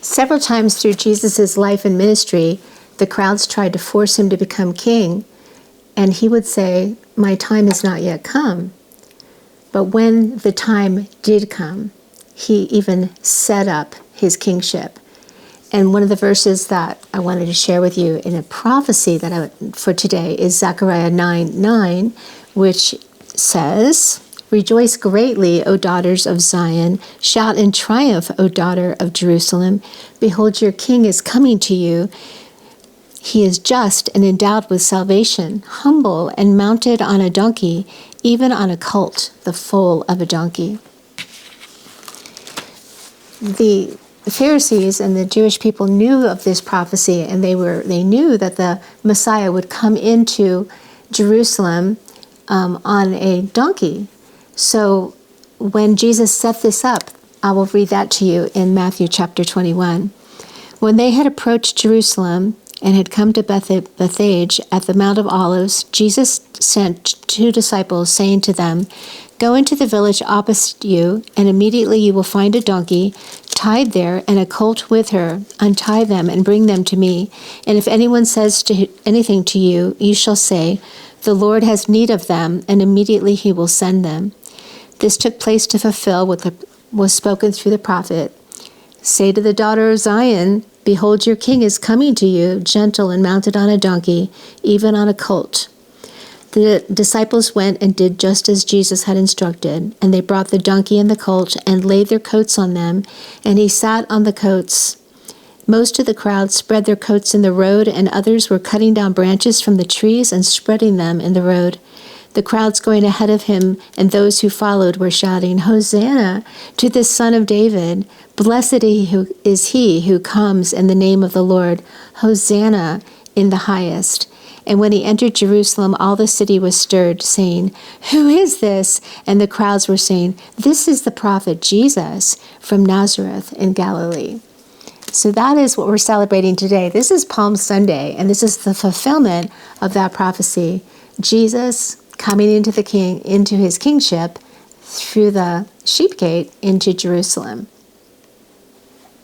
Several times through Jesus' life and ministry, the crowds tried to force him to become king, and he would say, "My time has not yet come." But when the time did come, he even set up his kingship. And one of the verses that I wanted to share with you in a prophecy for today is Zechariah 9:9, which says, "Rejoice greatly, O daughters of Zion. Shout in triumph, O daughter of Jerusalem. Behold, your king is coming to you. He is just and endowed with salvation, humble and mounted on a donkey, even on a colt, the foal of a donkey." The Pharisees and the Jewish people knew of this prophecy, and they knew that the Messiah would come into Jerusalem on a donkey. So when Jesus set this up, I will read that to you in Matthew chapter 21. When they had approached Jerusalem and had come to Bethphage at the Mount of Olives, Jesus sent 2 disciples, saying to them, "Go into the village opposite you, and immediately you will find a donkey tied there and a colt with her. Untie them and bring them to me. And if anyone says anything to you, you shall say, 'The Lord has need of them,' and immediately he will send them." This took place to fulfill what was spoken through the prophet. "Say to the daughter of Zion, Behold, your king is coming to you, gentle and mounted on a donkey, even on a colt." The disciples went and did just as Jesus had instructed, and they brought the donkey and the colt and laid their coats on them, and he sat on the coats. Most of the crowd spread their coats in the road, and others were cutting down branches from the trees and spreading them in the road. The crowds going ahead of him and those who followed were shouting, "Hosanna to the Son of David! Blessed is he who comes in the name of the Lord! Hosanna in the highest!" And when he entered Jerusalem, all the city was stirred, saying, "Who is this?" And the crowds were saying, "This is the prophet Jesus from Nazareth in Galilee." So that is what we're celebrating today. This is Palm Sunday, and this is the fulfillment of that prophecy. Jesus coming into his kingship through the sheep gate into Jerusalem.